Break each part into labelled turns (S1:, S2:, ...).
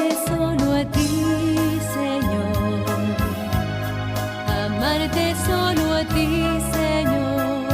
S1: amarte solo a ti, Señor. Amarte solo a ti, Señor.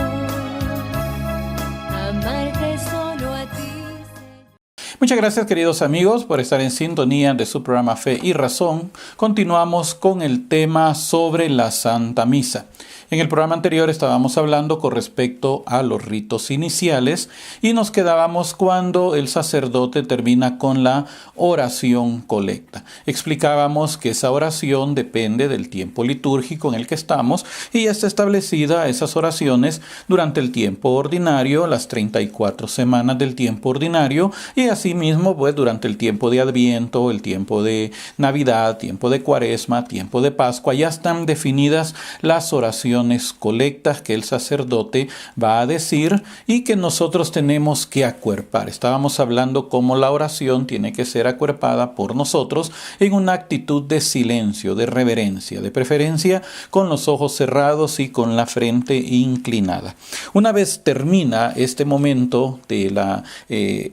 S1: Amarte solo a ti, Señor.
S2: Muchas gracias, queridos amigos, por estar en sintonía de su programa Fe y Razón. Continuamos con el tema sobre la Santa Misa. En el programa anterior estábamos hablando con respecto a los ritos iniciales y nos quedábamos cuando el sacerdote termina con la oración colecta. Explicábamos que esa oración depende del tiempo litúrgico en el que estamos y ya está establecida esas oraciones durante el tiempo ordinario, las 34 semanas del tiempo ordinario, y asimismo pues durante el tiempo de Adviento, el tiempo de Navidad, tiempo de Cuaresma, tiempo de Pascua. Ya están definidas las oraciones colectas que el sacerdote va a decir y que nosotros tenemos que acuerpar. Estábamos hablando cómo la oración tiene que ser acuerpada por nosotros en una actitud de silencio, de reverencia, de preferencia con los ojos cerrados y con la frente inclinada. Una vez termina este momento de la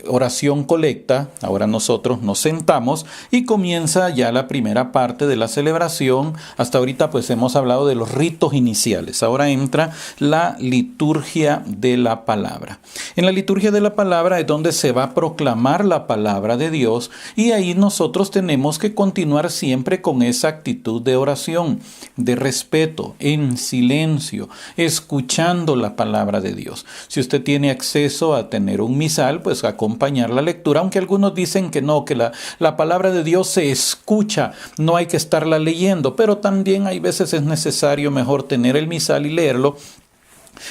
S2: oración colecta, ahora nosotros nos sentamos y comienza ya la primera parte de la celebración. Hasta ahorita pues hemos hablado de los ritos iniciales. Ahora entra la liturgia de la palabra. En la liturgia de la palabra es donde se va a proclamar la palabra de Dios y ahí nosotros tenemos que continuar siempre con esa actitud de oración, de respeto, en silencio, escuchando la palabra de Dios. Si usted tiene acceso a tener un misal, pues acompañar la lectura, aunque algunos dicen que no, que la palabra de Dios se escucha, no hay que estarla leyendo, pero también hay veces es necesario mejor tener el misal y leerlo,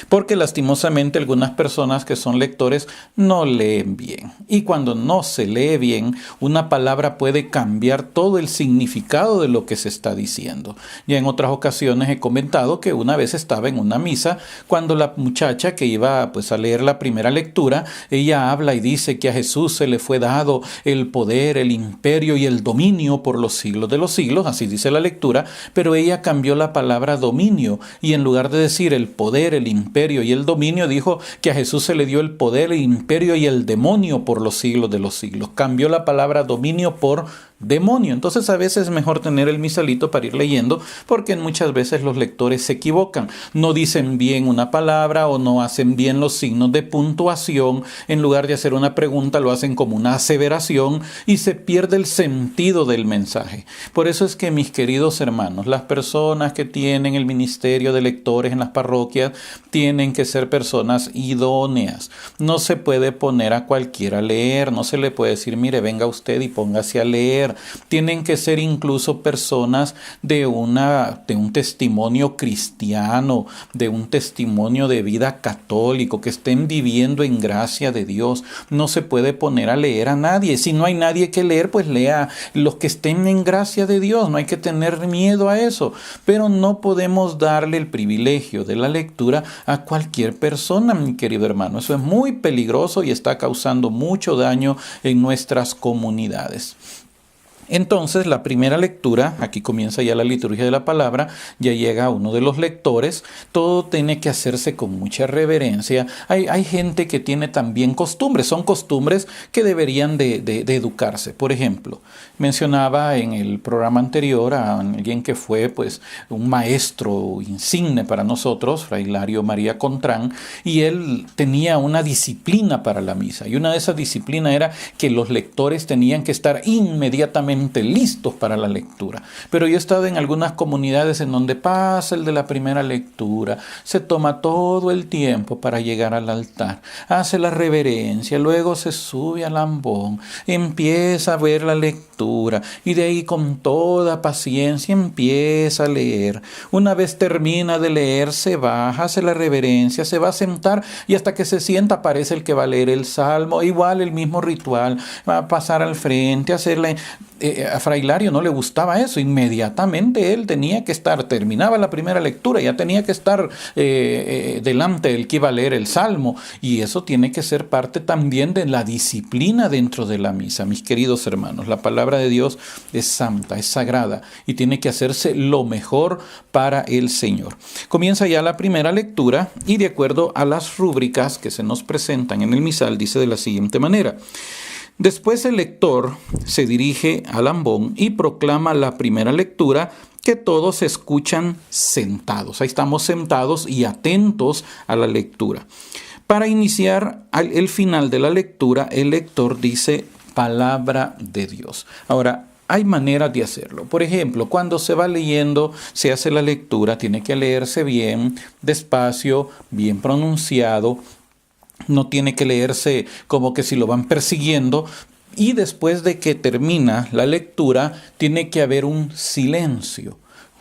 S2: porque lastimosamente algunas personas que son lectores no leen bien. Y cuando no se lee bien, una palabra puede cambiar todo el significado de lo que se está diciendo. Ya en otras ocasiones he comentado que una vez estaba en una misa cuando la muchacha que iba pues a leer la primera lectura, ella habla y dice que a Jesús se le fue dado el poder, el imperio y el dominio por los siglos de los siglos, así dice la lectura, pero ella cambió la palabra dominio y en lugar de decir el poder, el imperio y el dominio, dijo que a Jesús se le dio el poder, el imperio y el demonio por los siglos de los siglos. Cambió la palabra dominio por demonio. Entonces a veces es mejor tener el misalito para ir leyendo, porque muchas veces los lectores se equivocan, no dicen bien una palabra o no hacen bien los signos de puntuación. En lugar de hacer una pregunta lo hacen como una aseveración y se pierde el sentido del mensaje. Por eso es que, mis queridos hermanos, las personas que tienen el ministerio de lectores en las parroquias tienen que ser personas idóneas. No se puede poner a cualquiera a leer, no se le puede decir, mire, venga usted y póngase a leer. Tienen que ser incluso personas de un testimonio cristiano, de un testimonio de vida católico, que estén viviendo en gracia de Dios. No se puede poner a leer a nadie. Si no hay nadie que leer, pues lea los que estén en gracia de Dios. No hay que tener miedo a eso. Pero no podemos darle el privilegio de la lectura a cualquier persona, mi querido hermano. Eso es muy peligroso y está causando mucho daño en nuestras comunidades. Entonces, la primera lectura, aquí comienza ya la liturgia de la palabra, ya llega uno de los lectores, todo tiene que hacerse con mucha reverencia. Hay gente que tiene también costumbres, son costumbres que deberían de educarse. Por ejemplo, mencionaba en el programa anterior a alguien que fue pues un maestro insigne para nosotros, Fray Hilario María Contrán, y él tenía una disciplina para la misa, y una de esas disciplinas era que los lectores tenían que estar inmediatamente listos para la lectura. Pero yo he estado en algunas comunidades en donde pasa el de la primera lectura, se toma todo el tiempo para llegar al altar, hace la reverencia, luego se sube al ambón, empieza a ver la lectura y de ahí con toda paciencia empieza a leer. Una vez termina de leer, se baja, hace la reverencia, se va a sentar y hasta que se sienta aparece el que va a leer el salmo, igual el mismo ritual, va a pasar al frente, hacerle a Fray Hilario no le gustaba eso. Inmediatamente él tenía que estar, terminaba la primera lectura, ya tenía que estar delante del que iba a leer el Salmo. Y eso tiene que ser parte también de la disciplina dentro de la misa. Mis queridos hermanos, la palabra de Dios es santa, es sagrada y tiene que hacerse lo mejor para el Señor. Comienza ya la primera lectura y de acuerdo a las rúbricas que se nos presentan en el misal, dice de la siguiente manera. Después el lector se dirige al ambón y proclama la primera lectura que todos escuchan sentados. Ahí estamos sentados y atentos a la lectura. Para iniciar el final de la lectura, el lector dice palabra de Dios. Ahora, hay maneras de hacerlo. Por ejemplo, cuando se va leyendo, se hace la lectura, tiene que leerse bien, despacio, bien pronunciado. No tiene que leerse como que si lo van persiguiendo. Y después de que termina la lectura, tiene que haber un silencio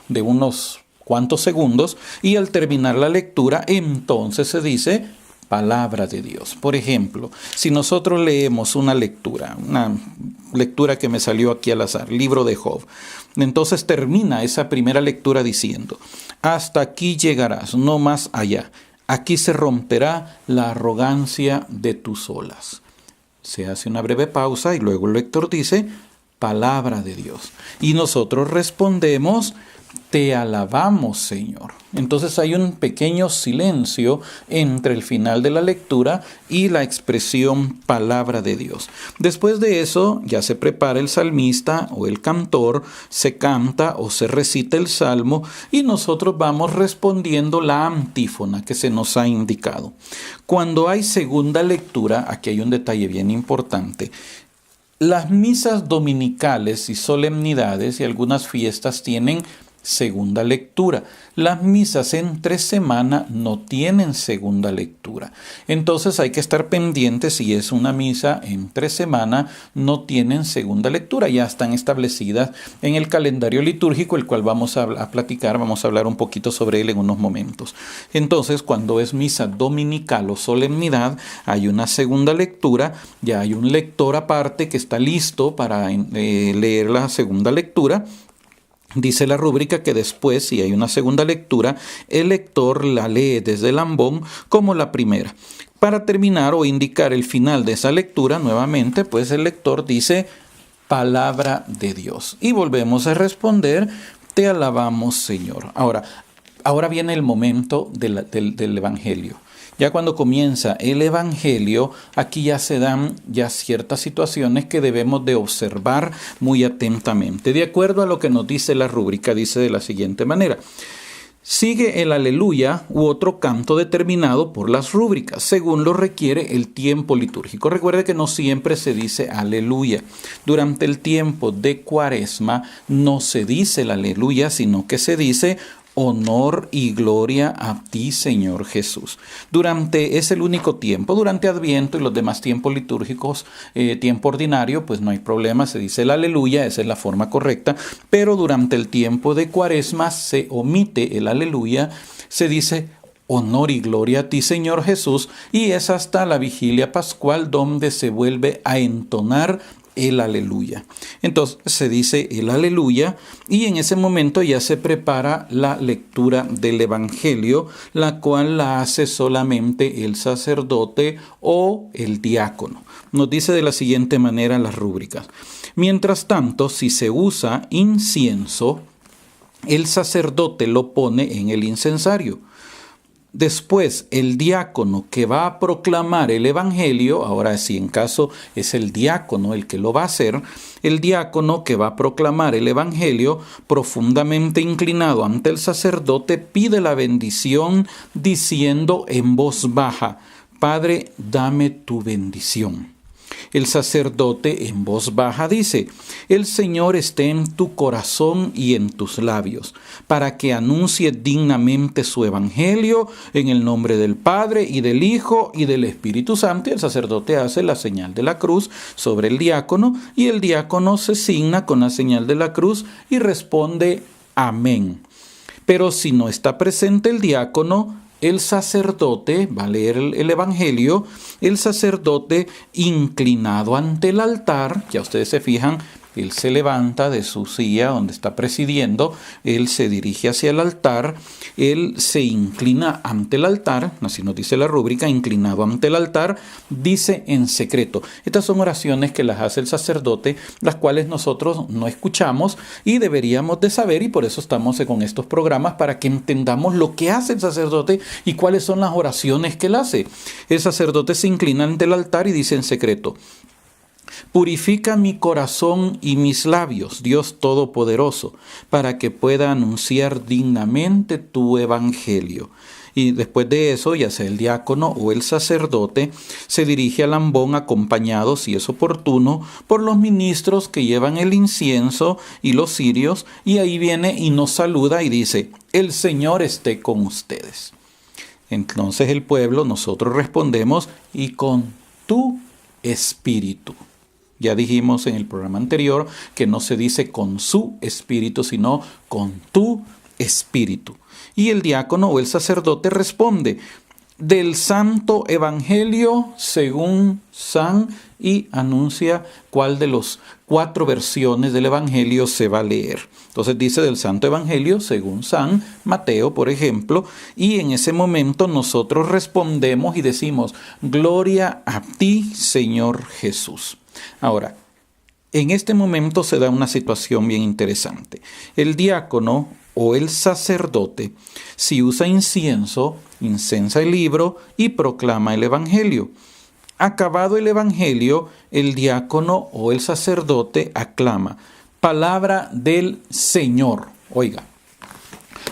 S2: de unos cuantos segundos. Y al terminar la lectura, entonces se dice palabra de Dios. Por ejemplo, si nosotros leemos una lectura que me salió aquí al azar, libro de Job, entonces termina esa primera lectura diciendo: hasta aquí llegarás, no más allá. Aquí se romperá la arrogancia de tus olas. Se hace una breve pausa y luego el lector dice palabra de Dios. Y nosotros respondemos: te alabamos, Señor. Entonces hay un pequeño silencio entre el final de la lectura y la expresión palabra de Dios. Después de eso ya se prepara el salmista o el cantor, se canta o se recita el salmo y nosotros vamos respondiendo la antífona que se nos ha indicado. Cuando hay segunda lectura, aquí hay un detalle bien importante. Las misas dominicales y solemnidades y algunas fiestas tienen segunda lectura. Las misas entre semana no tienen segunda lectura. Entonces hay que estar pendientes si es una misa entre semana, no tienen segunda lectura. Ya están establecidas en el calendario litúrgico, el cual vamos a platicar, vamos a hablar un poquito sobre él en unos momentos. Entonces, cuando es misa dominical o solemnidad, hay una segunda lectura, ya hay un lector aparte que está listo para leer la segunda lectura. Dice la rúbrica que después, si hay una segunda lectura, el lector la lee desde el ambón como la primera. Para terminar o indicar el final de esa lectura, nuevamente, pues el lector dice palabra de Dios. Y volvemos a responder: te alabamos, Señor. Ahora viene el momento del Evangelio. Ya cuando comienza el Evangelio, aquí ya se dan ciertas situaciones que debemos de observar muy atentamente. De acuerdo a lo que nos dice la rúbrica, dice de la siguiente manera: sigue el aleluya u otro canto determinado por las rúbricas, según lo requiere el tiempo litúrgico. Recuerde que no siempre se dice aleluya. Durante el tiempo de Cuaresma no se dice el aleluya, sino que se dice honor y gloria a ti, Señor Jesús. Es el único tiempo. Durante Adviento y los demás tiempos litúrgicos, tiempo ordinario, pues no hay problema, se dice el aleluya, esa es la forma correcta, pero durante el tiempo de Cuaresma se omite el aleluya, se dice honor y gloria a ti, Señor Jesús, y es hasta la vigilia pascual donde se vuelve a entonar el aleluya. Entonces se dice el aleluya y en ese momento ya se prepara la lectura del Evangelio, la cual la hace solamente el sacerdote o el diácono. Nos dice de la siguiente manera las rúbricas: mientras tanto, si se usa incienso, el sacerdote lo pone en el incensario. Después, el diácono que va a proclamar el Evangelio, ahora si en caso es el diácono el que lo va a hacer, el diácono que va a proclamar el Evangelio, profundamente inclinado ante el sacerdote, pide la bendición diciendo en voz baja: Padre, dame tu bendición. El sacerdote en voz baja dice: el Señor esté en tu corazón y en tus labios, para que anuncie dignamente su evangelio en el nombre del Padre y del Hijo y del Espíritu Santo. Y el sacerdote hace la señal de la cruz sobre el diácono y el diácono se signa con la señal de la cruz y responde amén. Pero si no está presente el diácono, el sacerdote va a leer el Evangelio, el sacerdote inclinado ante el altar, ya ustedes se fijan, él se levanta de su silla donde está presidiendo, él se dirige hacia el altar, él se inclina ante el altar, así nos dice la rúbrica, inclinado ante el altar, dice en secreto. Estas son oraciones que las hace el sacerdote, las cuales nosotros no escuchamos y deberíamos de saber, y por eso estamos con estos programas, para que entendamos lo que hace el sacerdote y cuáles son las oraciones que él hace. El sacerdote se inclina ante el altar y dice en secreto: Purifica mi corazón y mis labios, Dios Todopoderoso, para que pueda anunciar dignamente tu evangelio. Y después de eso, ya sea el diácono o el sacerdote, se dirige al ambón acompañado, si es oportuno, por los ministros que llevan el incienso y los cirios, y ahí viene y nos saluda y dice: el Señor esté con ustedes. Entonces el pueblo, nosotros respondemos: y con tu espíritu. Ya dijimos en el programa anterior que no se dice con su espíritu, sino con tu espíritu. Y el diácono o el sacerdote responde: del Santo Evangelio según San, y anuncia cuál de las 4 versiones del Evangelio se va a leer. Entonces dice del Santo Evangelio según San Mateo, por ejemplo, y en ese momento nosotros respondemos y decimos: gloria a ti, Señor Jesús. Ahora, en este momento se da una situación bien interesante. El diácono o el sacerdote, si usa incienso, incensa el libro y proclama el Evangelio. Acabado el Evangelio, el diácono o el sacerdote aclama: palabra del Señor. Oiga,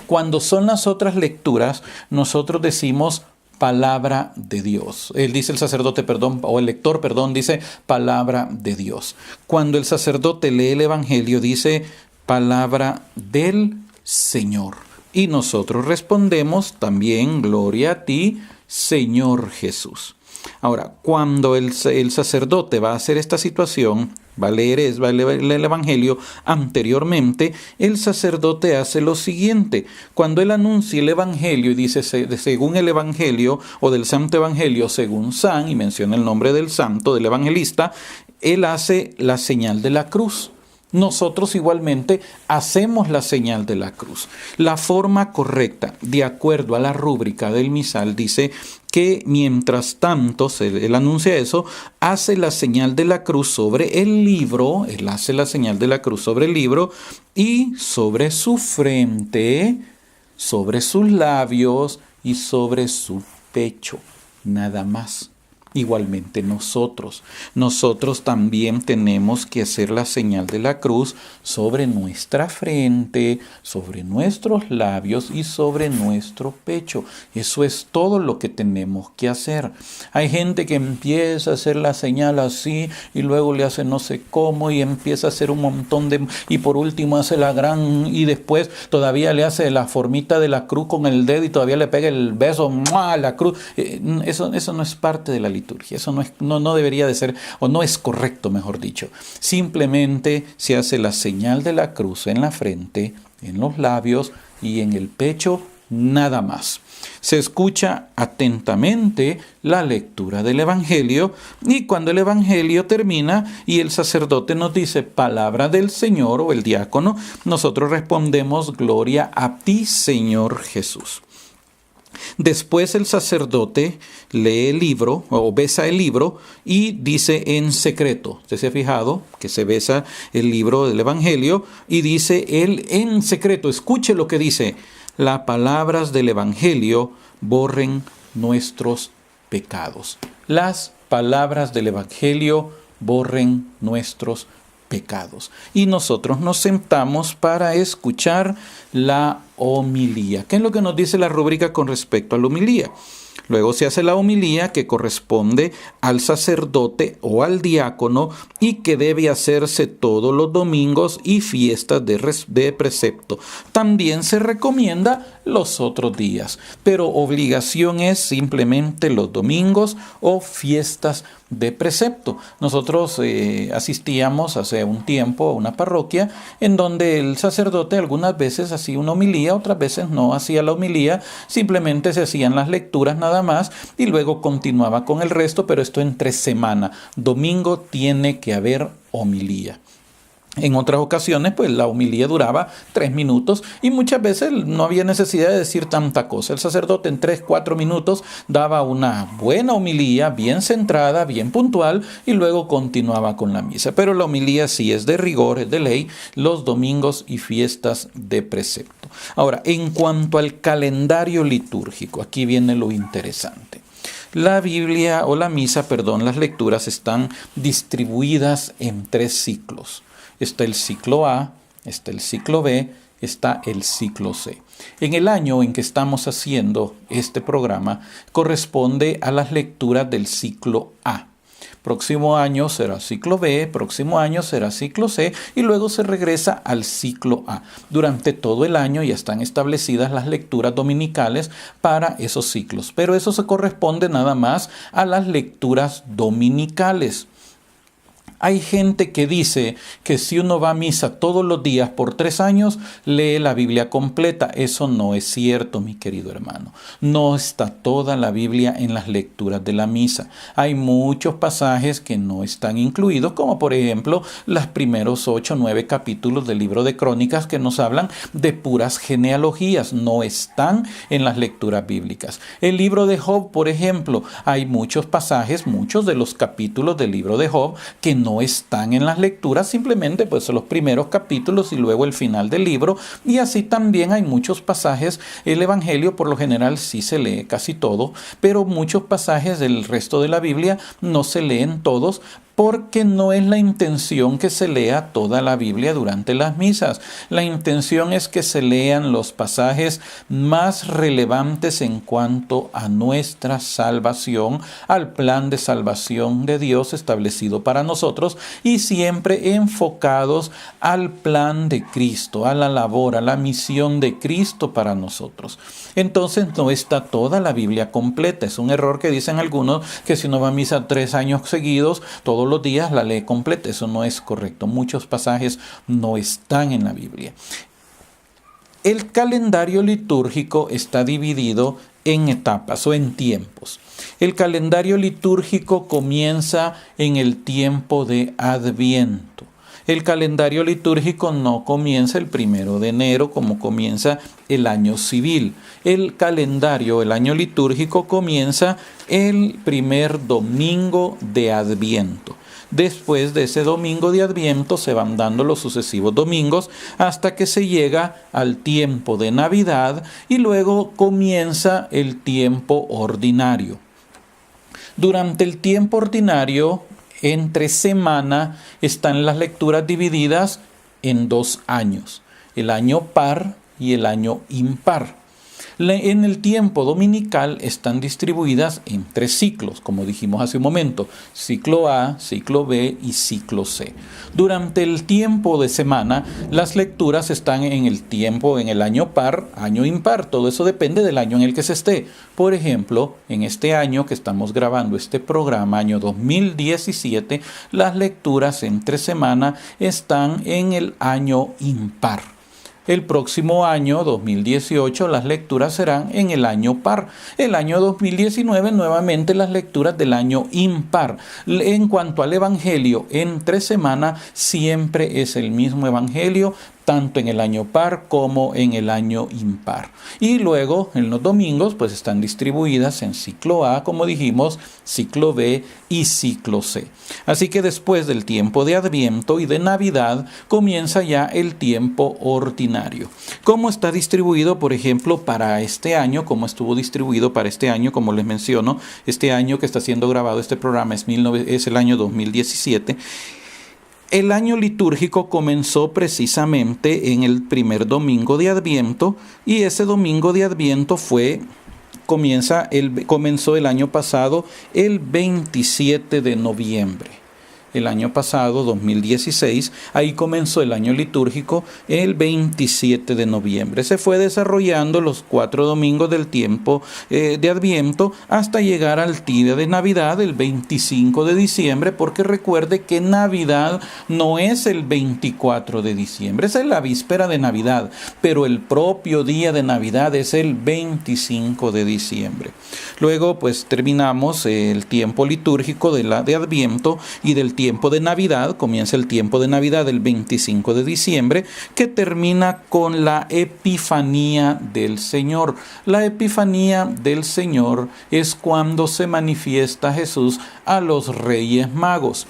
S2: cuando son las otras lecturas, nosotros decimos palabra de Dios. Él dice el sacerdote, o el lector, dice palabra de Dios. Cuando el sacerdote lee el Evangelio, dice palabra del Señor. Y nosotros respondemos también: gloria a ti, Señor Jesús. Ahora, cuando el sacerdote va a hacer esta situación, va a leer el Evangelio anteriormente, el sacerdote hace lo siguiente. Cuando él anuncia el Evangelio y dice según el Evangelio o del Santo Evangelio según San, y menciona el nombre del santo, del evangelista, él hace la señal de la cruz. Nosotros igualmente hacemos la señal de la cruz. La forma correcta, de acuerdo a la rúbrica del misal, dice que mientras tanto, él anuncia eso, hace la señal de la cruz sobre el libro, él hace la señal de la cruz sobre el libro y sobre su frente, sobre sus labios y sobre su pecho, nada más. Igualmente nosotros también tenemos que hacer la señal de la cruz sobre nuestra frente, sobre nuestros labios y sobre nuestro pecho. Eso es todo lo que tenemos que hacer. Hay gente que empieza a hacer la señal así y luego le hace no sé cómo y empieza a hacer un montón y por último hace la gran y después todavía le hace la formita de la cruz con el dedo y todavía le pega el beso a la cruz. Eso no es parte de la liturgia. Eso no debería de ser, o no es correcto, mejor dicho. Simplemente se hace la señal de la cruz en la frente, en los labios y en el pecho, nada más. Se escucha atentamente la lectura del Evangelio y cuando el Evangelio termina y el sacerdote nos dice palabra del Señor o el diácono, nosotros respondemos: gloria a ti, Señor Jesús. Después el sacerdote lee el libro o besa el libro y dice en secreto. ¿Usted se ha fijado que se besa el libro del Evangelio y dice él en secreto? Escuche lo que dice: las palabras del Evangelio borren nuestros pecados. Las palabras del Evangelio borren nuestros pecados. Y nosotros nos sentamos para escuchar la homilía. ¿Qué es lo que nos dice la rúbrica con respecto a la homilía? Luego se hace la homilía que corresponde al sacerdote o al diácono y que debe hacerse todos los domingos y fiestas de precepto. También se recomienda los otros días, pero obligación es simplemente los domingos o fiestas de precepto. Nosotros asistíamos hace un tiempo a una parroquia en donde el sacerdote algunas veces hacía una homilía, otras veces no hacía la homilía, simplemente se hacían las lecturas nada más y luego continuaba con el resto, pero esto entre semana. Domingo tiene que haber homilía. En otras ocasiones, pues la homilía duraba 3 minutos y muchas veces no había necesidad de decir tanta cosa. El sacerdote en 3-4 minutos daba una buena homilía, bien centrada, bien puntual y luego continuaba con la misa. Pero la homilía sí es de rigor, es de ley, los domingos y fiestas de precepto. Ahora, en cuanto al calendario litúrgico, aquí viene lo interesante. La Biblia o la misa, las lecturas están distribuidas en 3 ciclos. Está el ciclo A, está el ciclo B, está el ciclo C. En el año en que estamos haciendo este programa corresponde a las lecturas del ciclo A. Próximo año será ciclo B, próximo año será ciclo C y luego se regresa al ciclo A. Durante todo el año ya están establecidas las lecturas dominicales para esos ciclos, pero eso se corresponde nada más a las lecturas dominicales. Hay gente que dice que si uno va a misa todos los días por 3 años, lee la Biblia completa. Eso no es cierto, mi querido hermano. No está toda la Biblia en las lecturas de la misa. Hay muchos pasajes que no están incluidos, como por ejemplo los primeros 8 o 9 capítulos del libro de Crónicas que nos hablan de puras genealogías. No están en las lecturas bíblicas. El libro de Job, por ejemplo, hay muchos pasajes, muchos de los capítulos del libro de Job que no están en las lecturas, simplemente pues los primeros capítulos y luego el final del libro, y así también hay muchos pasajes. El Evangelio por lo general sí se lee casi todo, pero muchos pasajes del resto de la Biblia no se leen todos, porque no es la intención que se lea toda la Biblia durante las misas. La intención es que se lean los pasajes más relevantes en cuanto a nuestra salvación, al plan de salvación de Dios establecido para nosotros y siempre enfocados al plan de Cristo, a la labor, a la misión de Cristo para nosotros. Entonces no está toda la Biblia completa. Es un error que dicen algunos que si uno va a misa 3 años seguidos, todos los días la lee completa. Eso no es correcto. Muchos pasajes no están en la Biblia. El calendario litúrgico está dividido en etapas o en tiempos. El calendario litúrgico comienza en el tiempo de Adviento. El calendario litúrgico no comienza el 1 de enero como comienza el año civil. El calendario, el año litúrgico comienza el primer domingo de Adviento. Después de ese domingo de Adviento se van dando los sucesivos domingos hasta que se llega al tiempo de Navidad y luego comienza el tiempo ordinario. Durante el tiempo ordinario, entre semana, están las lecturas divididas en 2 años, el año par y el año impar. En el tiempo dominical están distribuidas en 3 ciclos, como dijimos hace un momento, ciclo A, ciclo B y ciclo C. Durante el tiempo de semana, las lecturas están en el año par, año impar, todo eso depende del año en el que se esté. Por ejemplo, en este año que estamos grabando este programa, año 2017, las lecturas entre semana están en el año impar. El próximo año, 2018, las lecturas serán en el año par. El año 2019, nuevamente las lecturas del año impar. En cuanto al Evangelio, entre semana siempre es el mismo Evangelio, tanto en el año par como en el año impar. Y luego, en los domingos, pues están distribuidas en ciclo A, como dijimos, ciclo B y ciclo C. Así que después del tiempo de Adviento y de Navidad, comienza ya el tiempo ordinario. ¿Cómo está distribuido, por ejemplo, para este año? ¿Cómo estuvo distribuido para este año? Como les menciono, este año que está siendo grabado este programa es el año 2017. El año litúrgico comenzó precisamente en el primer domingo de Adviento y ese domingo de Adviento comenzó el año pasado el 27 de noviembre. El año pasado, 2016, ahí comenzó el año litúrgico el 27 de noviembre. Se fue desarrollando los 4 domingos del tiempo de Adviento hasta llegar al día de Navidad, el 25 de diciembre, porque recuerde que Navidad no es el 24 de diciembre, esa es la víspera de Navidad, pero el propio día de Navidad es el 25 de diciembre. Luego, pues terminamos el tiempo litúrgico de Adviento y del tiempo de Navidad. Comienza el tiempo de Navidad el 25 de diciembre, que termina con la Epifanía del Señor. La Epifanía del Señor es cuando se manifiesta Jesús a los Reyes Magos.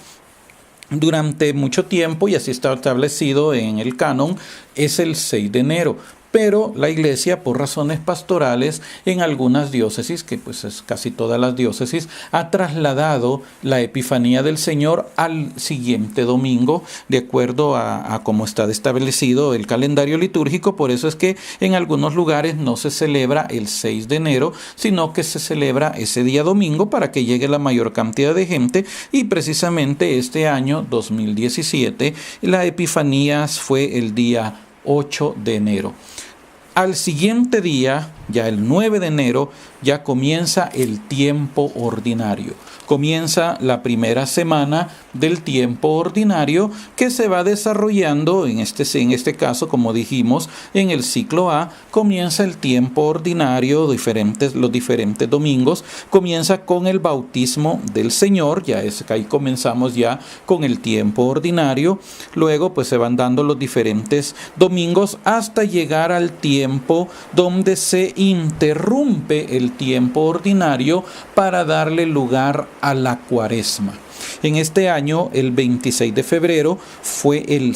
S2: Durante mucho tiempo, y así está establecido en el canon, es el 6 de enero. pero la Iglesia, por razones pastorales, en algunas diócesis, que pues es casi todas las diócesis, ha trasladado la Epifanía del Señor al siguiente domingo, de acuerdo a cómo está establecido el calendario litúrgico. Por eso es que en algunos lugares no se celebra el 6 de enero, sino que se celebra ese día domingo para que llegue la mayor cantidad de gente. Y precisamente este año 2017 la Epifanía fue el día 8 de enero. Al siguiente día, ya el 9 de enero, ya comienza el tiempo ordinario. Comienza la primera semana del tiempo ordinario que se va desarrollando, en este caso, como dijimos, en el ciclo A, comienza el tiempo ordinario, los diferentes domingos, comienza con el bautismo del Señor, ya es que ahí comenzamos ya con el tiempo ordinario, luego pues se van dando los diferentes domingos hasta llegar al tiempo donde se interrumpe el tiempo ordinario para darle lugar a la Cuaresma. En este año, el 26 de febrero, fue el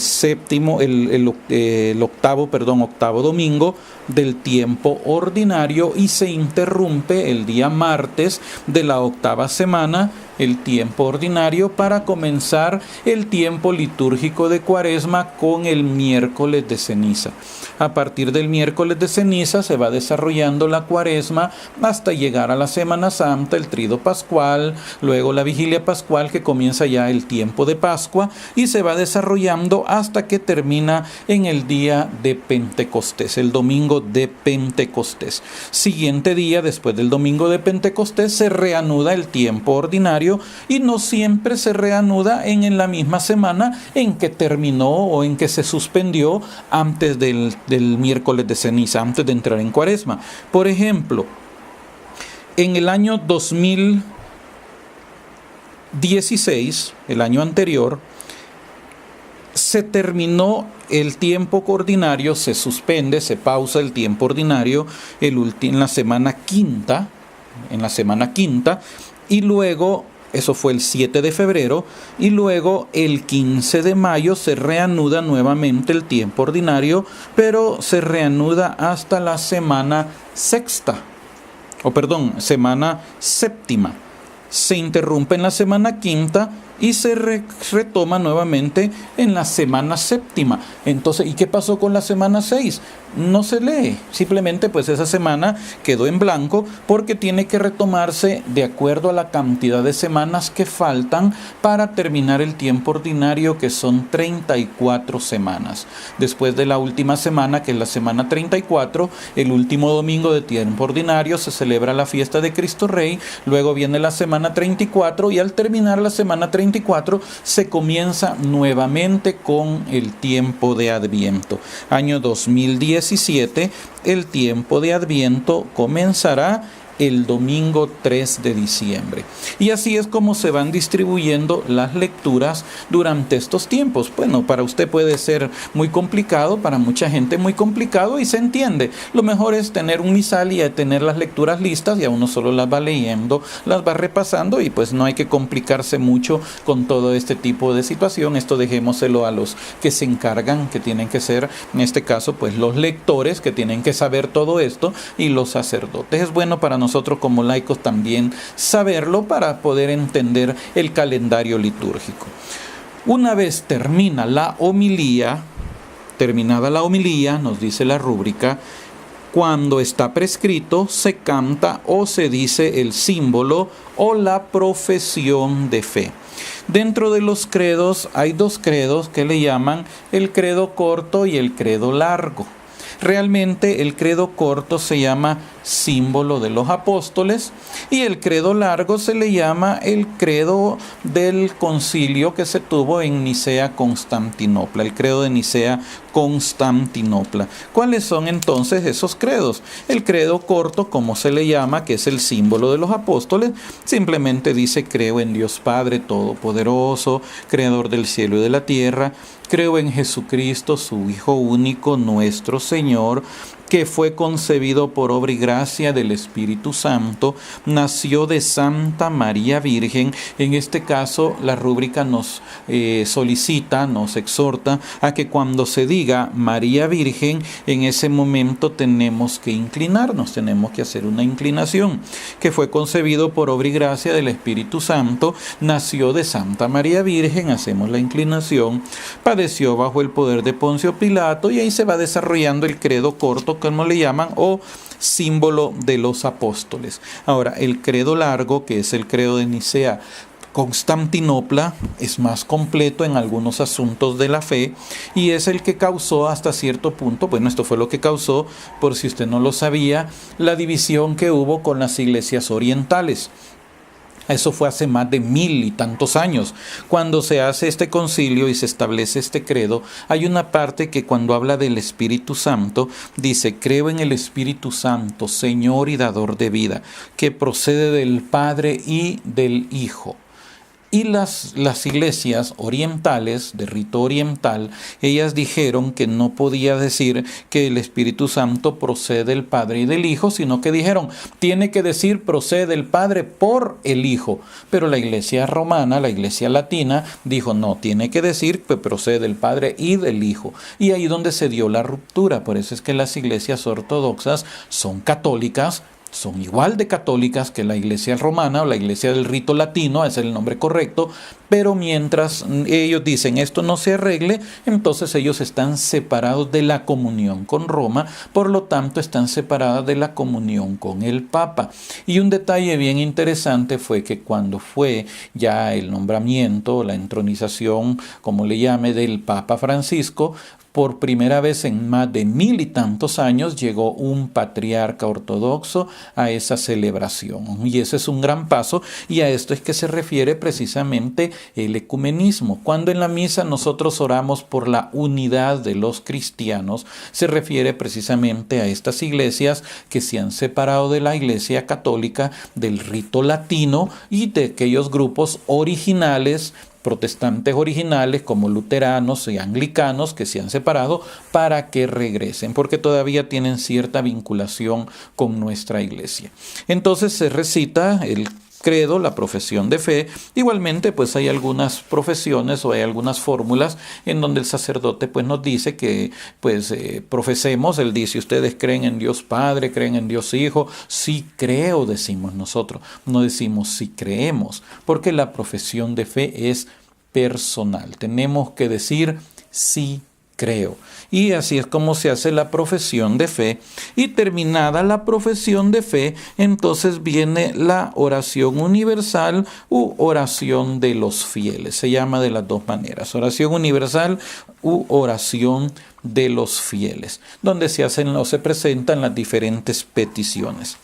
S2: octavo domingo del tiempo ordinario y se interrumpe el día martes de la octava semana el tiempo ordinario para comenzar el tiempo litúrgico de Cuaresma con el miércoles de ceniza. A partir del miércoles de ceniza se va desarrollando la Cuaresma hasta llegar a la Semana Santa, el Trido Pascual, luego la Vigilia Pascual, que comienza ya el tiempo de Pascua, y se va desarrollando hasta que termina en el día de Pentecostés, el domingo de Pentecostés. Siguiente día, después del domingo de Pentecostés, se reanuda el tiempo ordinario, y no siempre se reanuda en la misma semana en que terminó o en que se suspendió antes del miércoles de ceniza, antes de entrar en Cuaresma. Por ejemplo, en el año 2016, el año anterior, se terminó el tiempo ordinario, se suspende, se pausa el tiempo ordinario en la semana quinta, y luego, eso fue el 7 de febrero, y luego el 15 de mayo se reanuda nuevamente el tiempo ordinario, pero se reanuda hasta la semana séptima. Se interrumpe en la semana quinta y se retoma nuevamente en la semana séptima. Entonces, ¿y qué pasó con la semana 6? No se lee, simplemente pues esa semana quedó en blanco porque tiene que retomarse de acuerdo a la cantidad de semanas que faltan para terminar el tiempo ordinario, que son 34 semanas. Después de la última semana, que es la semana 34, el último domingo de tiempo ordinario se celebra la fiesta de Cristo Rey, luego viene la semana 34 y al terminar la semana 34 se comienza nuevamente con el tiempo de Adviento. Año 2017, el tiempo de Adviento comenzará el domingo 3 de diciembre. Y así es como se van distribuyendo las lecturas durante estos tiempos. Bueno, para usted puede ser muy complicado, para mucha gente muy complicado, y se entiende. Lo mejor es tener un misal y tener las lecturas listas, y a uno solo las va leyendo, las va repasando, y pues no hay que complicarse mucho con todo este tipo de situación. Esto dejémoselo a los que se encargan, que tienen que ser, en este caso, pues los lectores, que tienen que saber todo esto, y los sacerdotes. Es bueno para nosotros como laicos también saberlo para poder entender el calendario litúrgico. Una vez terminada la homilía, nos dice la rúbrica, cuando está prescrito se canta o se dice el símbolo o la profesión de fe. Dentro de los credos hay dos credos que le llaman el credo corto y el credo largo. Realmente el credo corto se llama símbolo de los apóstoles y el credo largo se le llama el credo del concilio que se tuvo en Nicea, Constantinopla, el credo de Nicea, Constantinopla. ¿Cuáles son entonces esos credos? El credo corto, como se le llama, que es el símbolo de los apóstoles, simplemente dice: creo en Dios Padre Todopoderoso, Creador del cielo y de la tierra, creo en Jesucristo, su Hijo único, nuestro Señor, que fue concebido por obra y gracia del Espíritu Santo, nació de Santa María Virgen. En este caso, la rúbrica nos solicita, nos exhorta a que cuando se diga María Virgen, en ese momento tenemos que inclinarnos, tenemos que hacer una inclinación, que fue concebido por obra y gracia del Espíritu Santo, nació de Santa María Virgen, hacemos la inclinación, padeció bajo el poder de Poncio Pilato, y ahí se va desarrollando el credo corto, como le llaman, o símbolo de los apóstoles. Ahora, el credo largo, que es el credo de Nicea Constantinopla, es más completo en algunos asuntos de la fe y es el que causó hasta cierto punto, bueno, esto fue lo que causó, por si usted no lo sabía, la división que hubo con las iglesias orientales. Eso fue hace más de 1000 y tantos años. Cuando se hace este concilio y se establece este credo, hay una parte que cuando habla del Espíritu Santo, dice: creo en el Espíritu Santo, Señor y dador de vida, que procede del Padre y del Hijo. Y las iglesias orientales, de rito oriental, ellas dijeron que no podía decir que el Espíritu Santo procede del Padre y del Hijo, sino que dijeron, tiene que decir procede del Padre por el Hijo. Pero la iglesia romana, la iglesia latina, dijo no, tiene que decir que procede del Padre y del Hijo. Y ahí donde se dio la ruptura. Por eso es que las iglesias ortodoxas son católicas, son igual de católicas que la iglesia romana o la iglesia del rito latino, ese es el nombre correcto, pero mientras ellos dicen esto no se arregle, entonces ellos están separados de la comunión con Roma, por lo tanto están separadas de la comunión con el Papa. Y un detalle bien interesante fue que cuando fue ya el nombramiento, la entronización, como le llame, del Papa Francisco, por primera vez en más de 1000 y tantos años llegó un patriarca ortodoxo a esa celebración. Y ese es un gran paso, y a esto es que se refiere precisamente el ecumenismo. Cuando en la misa nosotros oramos por la unidad de los cristianos, se refiere precisamente a estas iglesias que se han separado de la iglesia católica, del rito latino y de aquellos grupos originales, protestantes originales como luteranos y anglicanos que se han separado, para que regresen, porque todavía tienen cierta vinculación con nuestra iglesia. Entonces se recita el credo, la profesión de fe. Igualmente pues hay algunas profesiones o hay algunas fórmulas en donde el sacerdote pues nos dice que profesemos. Él dice, ustedes creen en Dios Padre, creen en Dios Hijo. Sí creo, decimos nosotros, no decimos sí creemos, porque la profesión de fe es personal. Tenemos que decir sí creo. Y así es como se hace la profesión de fe. Y terminada la profesión de fe, entonces viene la oración universal u oración de los fieles. Se llama de las dos maneras, oración universal u oración de los fieles, donde se hacen o se presentan las diferentes peticiones.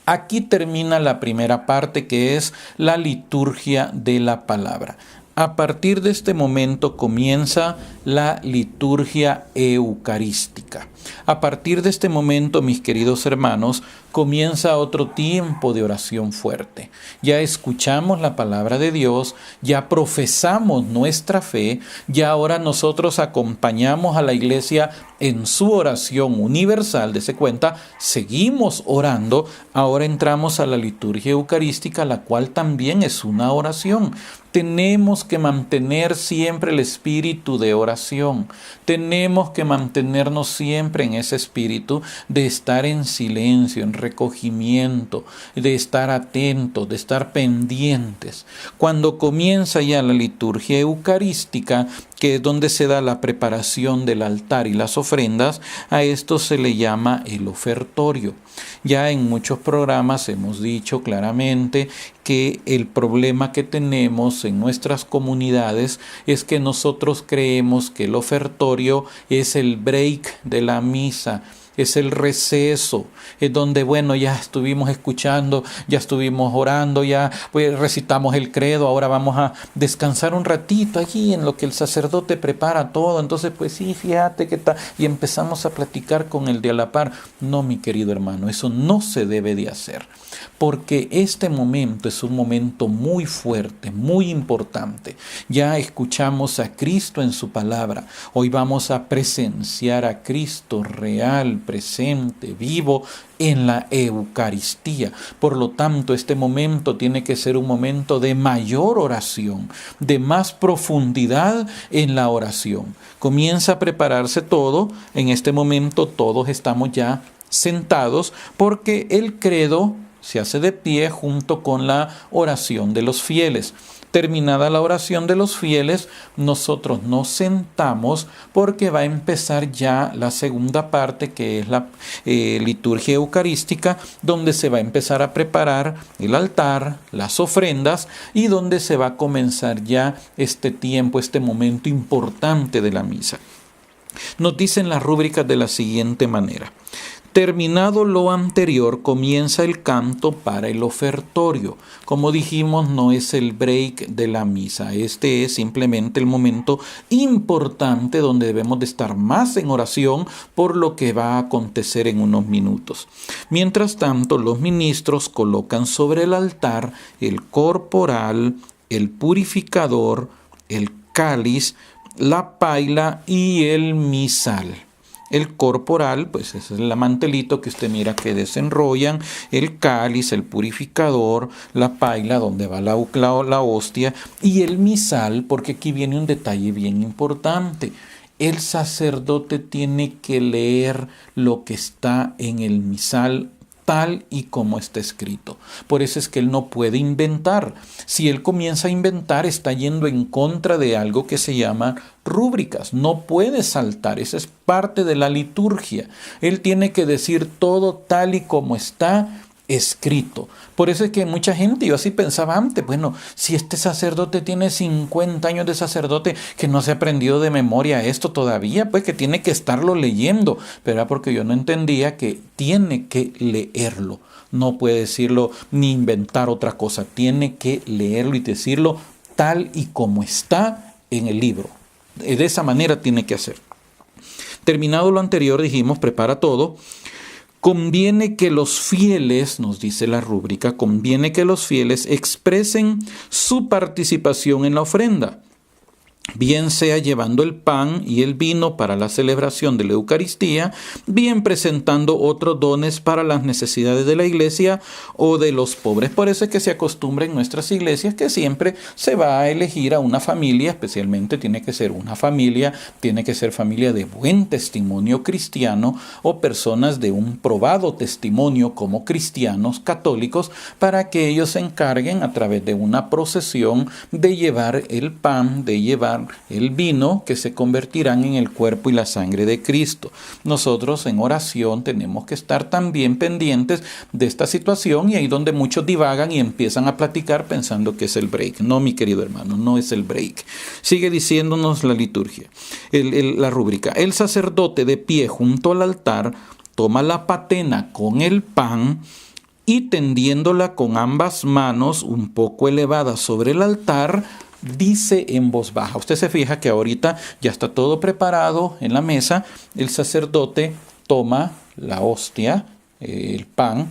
S2: Aquí termina la primera parte, que es la liturgia de la palabra. A partir de este momento comienza la liturgia eucarística. A partir de este momento, mis queridos hermanos, comienza otro tiempo de oración fuerte. Ya escuchamos la palabra de Dios, ya profesamos nuestra fe, ya ahora nosotros acompañamos a la iglesia en su oración universal. Dese cuenta, seguimos orando, ahora entramos a la liturgia eucarística, la cual también es una oración. Tenemos que mantener siempre el espíritu de oración. Tenemos que mantenernos siempre en ese espíritu de estar en silencio, en recogimiento, de estar atentos, de estar pendientes. Cuando comienza ya la liturgia eucarística, que es donde se da la preparación del altar y las ofrendas, a esto se le llama el ofertorio. Ya en muchos programas hemos dicho claramente que el problema que tenemos en nuestras comunidades es que nosotros creemos que el ofertorio es el break de la misa, es el receso, es donde, bueno, ya estuvimos escuchando, ya estuvimos orando, ya pues recitamos el credo, ahora vamos a descansar un ratito allí en lo que el sacerdote prepara todo. Entonces, pues sí, fíjate que está, y empezamos a platicar con el de a la par. No, mi querido hermano, eso no se debe de hacer, porque este momento es un momento muy fuerte, muy importante. Ya escuchamos a Cristo en su palabra, hoy vamos a presenciar a Cristo real, presente, vivo en la Eucaristía. Por lo tanto, este momento tiene que ser un momento de mayor oración, de más profundidad en la oración. Comienza a prepararse todo. En este momento todos estamos ya sentados porque el credo se hace de pie junto con la oración de los fieles. Terminada la oración de los fieles, nosotros nos sentamos porque va a empezar ya la segunda parte, que es la liturgia eucarística, donde se va a empezar a preparar el altar, las ofrendas, y donde se va a comenzar ya este tiempo, este momento importante de la misa. Nos dicen las rúbricas de la siguiente manera: terminado lo anterior, comienza el canto para el ofertorio. Como dijimos, no es el break de la misa. Este es simplemente el momento importante donde debemos de estar más en oración por lo que va a acontecer en unos minutos. Mientras tanto, los ministros colocan sobre el altar el corporal, el purificador, el cáliz, la paila y el misal. El corporal, pues ese es el mantelito que usted mira que desenrollan, el cáliz, el purificador, la paila donde va la hostia, y el misal, porque aquí viene un detalle bien importante. El sacerdote tiene que leer lo que está en el misal tal y como está escrito. Por eso es que él no puede inventar. Si él comienza a inventar, está yendo en contra de algo que se llama rúbricas. No puede saltar. Esa es parte de la liturgia. Él tiene que decir todo tal y como está escrito. Por eso es que mucha gente, yo así pensaba antes, bueno, si este sacerdote tiene 50 años de sacerdote, que no se ha aprendido de memoria esto todavía, pues que tiene que estarlo leyendo. Pero era porque yo no entendía que tiene que leerlo. No puede decirlo ni inventar otra cosa. Tiene que leerlo y decirlo tal y como está en el libro. De esa manera tiene que hacer. Terminado lo anterior, dijimos, prepara todo. Conviene que los fieles, nos dice la rúbrica, conviene que los fieles expresen su participación en la ofrenda, bien sea llevando el pan y el vino para la celebración de la Eucaristía, bien presentando otros dones para las necesidades de la iglesia o de los pobres. Por eso es que se acostumbra en nuestras iglesias que siempre se va a elegir a una familia, especialmente tiene que ser una familia, tiene que ser familia de buen testimonio cristiano o personas de un probado testimonio como cristianos católicos, para que ellos se encarguen a través de una procesión de llevar el pan, de llevar el vino, que se convertirán en el cuerpo y la sangre de Cristo. Nosotros en oración tenemos que estar también pendientes de esta situación, y ahí donde muchos divagan y empiezan a platicar pensando que es el break. No, mi querido hermano, no es el break. Sigue diciéndonos la liturgia, la rúbrica. El sacerdote de pie junto al altar toma la patena con el pan y tendiéndola con ambas manos un poco elevada sobre el altar, dice en voz baja. Usted se fija que ahorita ya está todo preparado en la mesa. El sacerdote toma la hostia, el pan,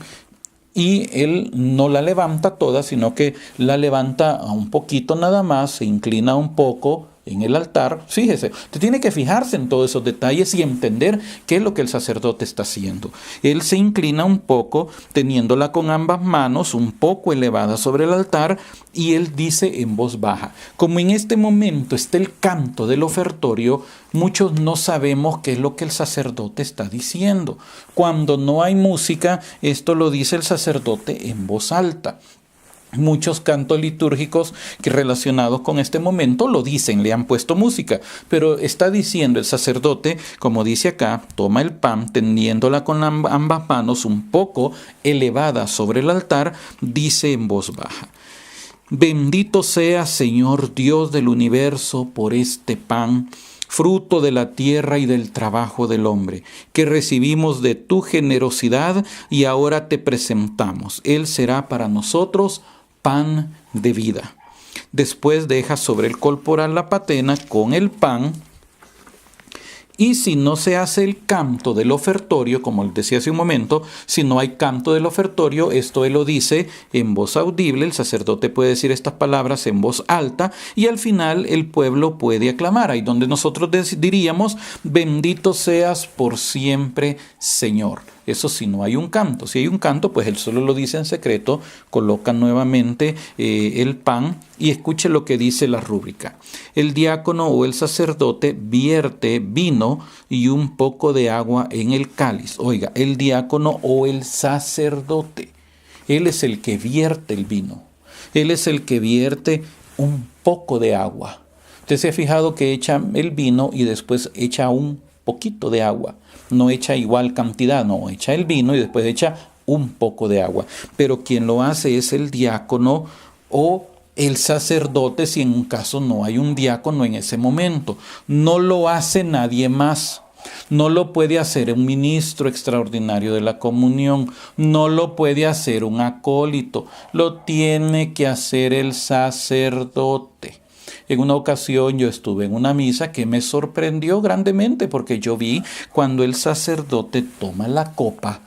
S2: y él no la levanta toda, sino que la levanta un poquito nada más, se inclina un poco en el altar. Fíjese, usted tiene que fijarse en todos esos detalles y entender qué es lo que el sacerdote está haciendo. Él se inclina un poco, teniéndola con ambas manos un poco elevada sobre el altar, y él dice en voz baja. Como en este momento está el canto del ofertorio, muchos no sabemos qué es lo que el sacerdote está diciendo. Cuando no hay música, esto lo dice el sacerdote en voz alta. Muchos cantos litúrgicos que relacionados con este momento lo dicen, le han puesto música, pero está diciendo el sacerdote, como dice acá, toma el pan, tendiéndola con ambas manos un poco elevada sobre el altar, dice en voz baja: bendito sea, Señor Dios del universo, por este pan, fruto de la tierra y del trabajo del hombre, que recibimos de tu generosidad y ahora te presentamos. Él será para nosotros pan de vida. Después deja sobre el corporal la patena con el pan Y si no se hace el canto del ofertorio, como decía hace un momento, si no hay canto del ofertorio, esto él lo dice en voz audible, el sacerdote puede decir estas palabras en voz alta y al final el pueblo puede aclamar. Ahí donde nosotros diríamos, bendito seas por siempre, Señor. Eso si no hay un canto. Si hay un canto, pues él solo lo dice en secreto, coloca nuevamente el pan y escuche lo que dice la rúbrica. El diácono o el sacerdote vierte vino y un poco de agua en el cáliz. Oiga, el diácono o el sacerdote, él es el que vierte el vino. Él es el que vierte un poco de agua. Usted se ha fijado que echa el vino y después echa un poquito de agua. No echa igual cantidad, no, echa el vino y después echa un poco de agua. Pero quien lo hace es el diácono o el sacerdote, si en un caso no hay un diácono en ese momento. No lo hace nadie más. No lo puede hacer un ministro extraordinario de la comunión. No lo puede hacer un acólito. Lo tiene que hacer el sacerdote. En una ocasión yo estuve en una misa que me sorprendió grandemente porque yo vi cuando el sacerdote toma la copa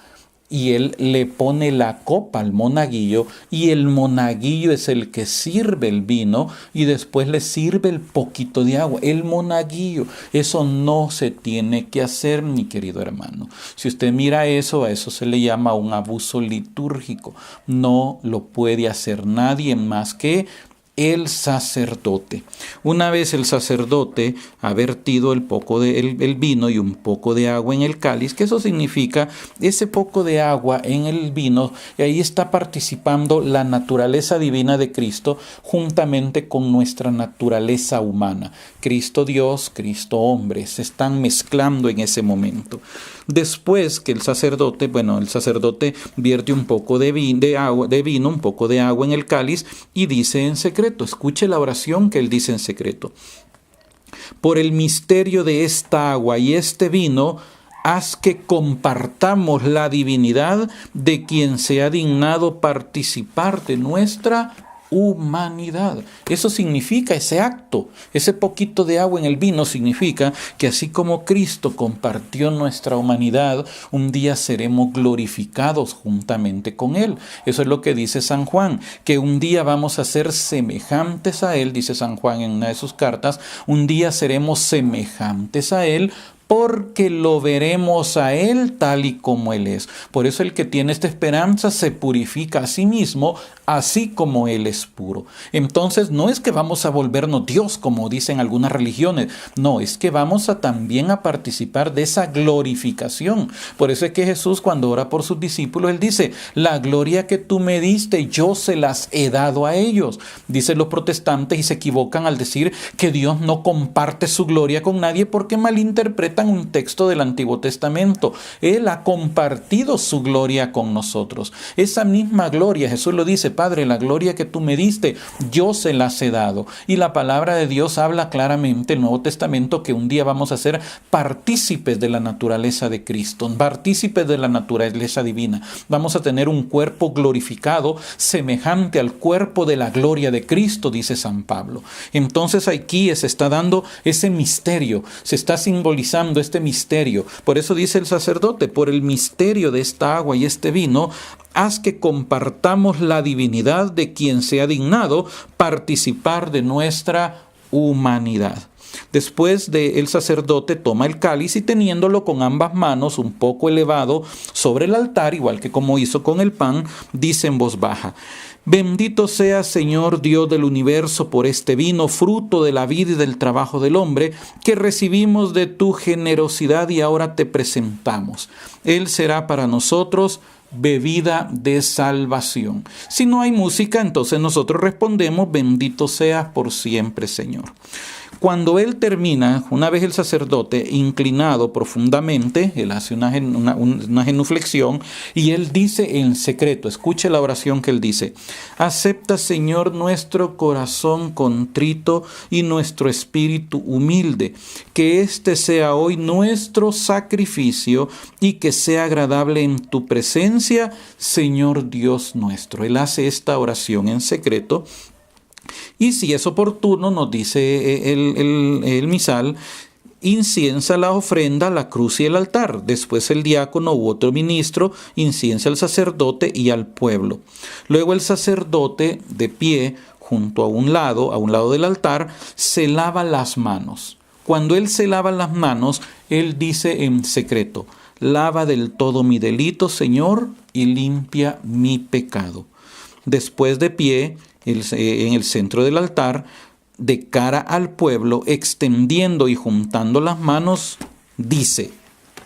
S2: y él le pone la copa al monaguillo y el monaguillo es el que sirve el vino y después le sirve el poquito de agua. El monaguillo, eso no se tiene que hacer, mi querido hermano. Si usted mira eso, a eso se le llama un abuso litúrgico. No lo puede hacer nadie más que el sacerdote. Una vez el sacerdote ha vertido el vino y un poco de agua en el cáliz, que eso significa ese poco de agua en el vino, y ahí está participando la naturaleza divina de Cristo juntamente con nuestra naturaleza humana. Cristo Dios, Cristo hombre, se están mezclando en ese momento. Después que el sacerdote vierte un poco de vino, un poco de agua en el cáliz y dice en secreto, escuche la oración que él dice en secreto. Por el misterio de esta agua y este vino, haz que compartamos la divinidad de quien se ha dignado participar de nuestra humanidad. Eso significa ese acto, ese poquito de agua en el vino significa que así como Cristo compartió nuestra humanidad, un día seremos glorificados juntamente con Él. Eso es lo que dice San Juan, que un día vamos a ser semejantes a Él, dice San Juan en una de sus cartas, un día seremos semejantes a Él, porque lo veremos a Él tal y como Él es. Por eso el que tiene esta esperanza se purifica a sí mismo, así como Él es puro. Entonces no es que vamos a volvernos Dios, como dicen algunas religiones. No, es que vamos también a participar de esa glorificación. Por eso es que Jesús, cuando ora por sus discípulos, Él dice, la gloria que tú me diste, yo se las he dado a ellos. Dicen los protestantes y se equivocan al decir que Dios no comparte su gloria con nadie porque malinterpretan un texto del Antiguo Testamento. Él ha compartido su gloria con nosotros. Esa misma gloria, Jesús lo dice, Padre, la gloria que tú me diste, yo se las he dado. Y la palabra de Dios habla claramente, el Nuevo Testamento, que un día vamos a ser partícipes de la naturaleza de Cristo, partícipes de la naturaleza divina. Vamos a tener un cuerpo glorificado semejante al cuerpo de la gloria de Cristo, dice San Pablo. Entonces aquí se está dando ese misterio, se está simbolizando este misterio. Por eso dice el sacerdote, por el misterio de esta agua y este vino, haz que compartamos la divinidad de quien se ha dignado participar de nuestra humanidad. Después el sacerdote toma el cáliz y teniéndolo con ambas manos un poco elevado sobre el altar, igual que como hizo con el pan, dice en voz baja, bendito seas, Señor Dios del universo, por este vino, fruto de la vida y del trabajo del hombre, que recibimos de tu generosidad y ahora te presentamos. Él será para nosotros bebida de salvación. Si no hay música, entonces nosotros respondemos, bendito seas por siempre, Señor. Cuando él termina, una vez el sacerdote inclinado profundamente, él hace una genuflexión y él dice en secreto, escuche la oración que él dice, acepta, Señor, nuestro corazón contrito y nuestro espíritu humilde, que este sea hoy nuestro sacrificio y que sea agradable en tu presencia, Señor Dios nuestro. Él hace esta oración en secreto. Y si es oportuno, nos dice el misal, inciensa la ofrenda, la cruz y el altar. Después el diácono u otro ministro inciensa al sacerdote y al pueblo. Luego el sacerdote, de pie, junto a un lado del altar, se lava las manos. Cuando él se lava las manos, él dice en secreto: lava del todo mi delito, Señor, y limpia mi pecado. Después, de pie, en el centro del altar, de cara al pueblo, extendiendo y juntando las manos, dice: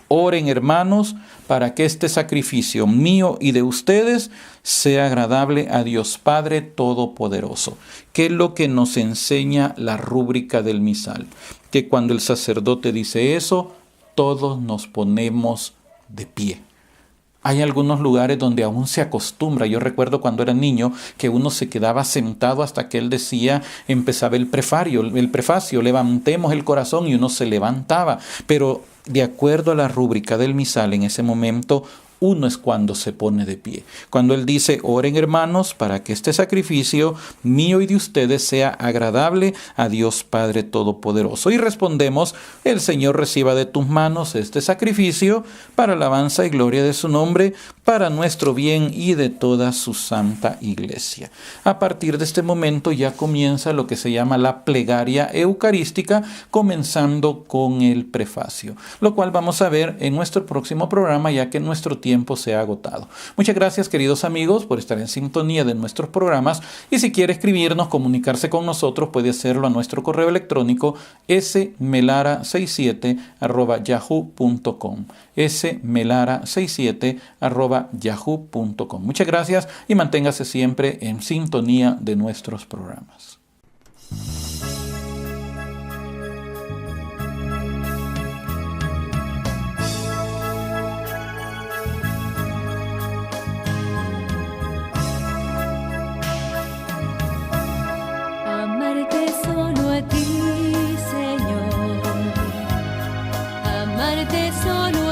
S2: oren, hermanos, para que este sacrificio mío y de ustedes sea agradable a Dios Padre Todopoderoso. ¿Qué es lo que nos enseña la rúbrica del misal? Que cuando el sacerdote dice eso, todos nos ponemos de pie. Hay algunos lugares donde aún se acostumbra. Yo recuerdo cuando era niño que uno se quedaba sentado hasta que él decía, empezaba el prefacio, levantemos el corazón, y uno se levantaba. Pero de acuerdo a la rúbrica del misal, en ese momento uno es cuando se pone de pie. Cuando él dice: oren, hermanos, para que este sacrificio mío y de ustedes sea agradable a Dios Padre Todopoderoso. Y respondemos: el Señor reciba de tus manos este sacrificio para alabanza y gloria de su nombre, para nuestro bien y de toda su santa iglesia. A partir de este momento ya comienza lo que se llama la plegaria eucarística, comenzando con el prefacio, lo cual vamos a ver en nuestro próximo programa, ya que nuestro tiempo se ha agotado. Muchas gracias, queridos amigos, por estar en sintonía de nuestros programas, y si quiere escribirnos, comunicarse con nosotros, puede hacerlo a nuestro correo electrónico smelara67@yahoo.com, smelara67@yahoo.com. Muchas gracias y manténgase siempre en sintonía de nuestros programas.
S1: Amarte solo a ti, Señor. Amarte solo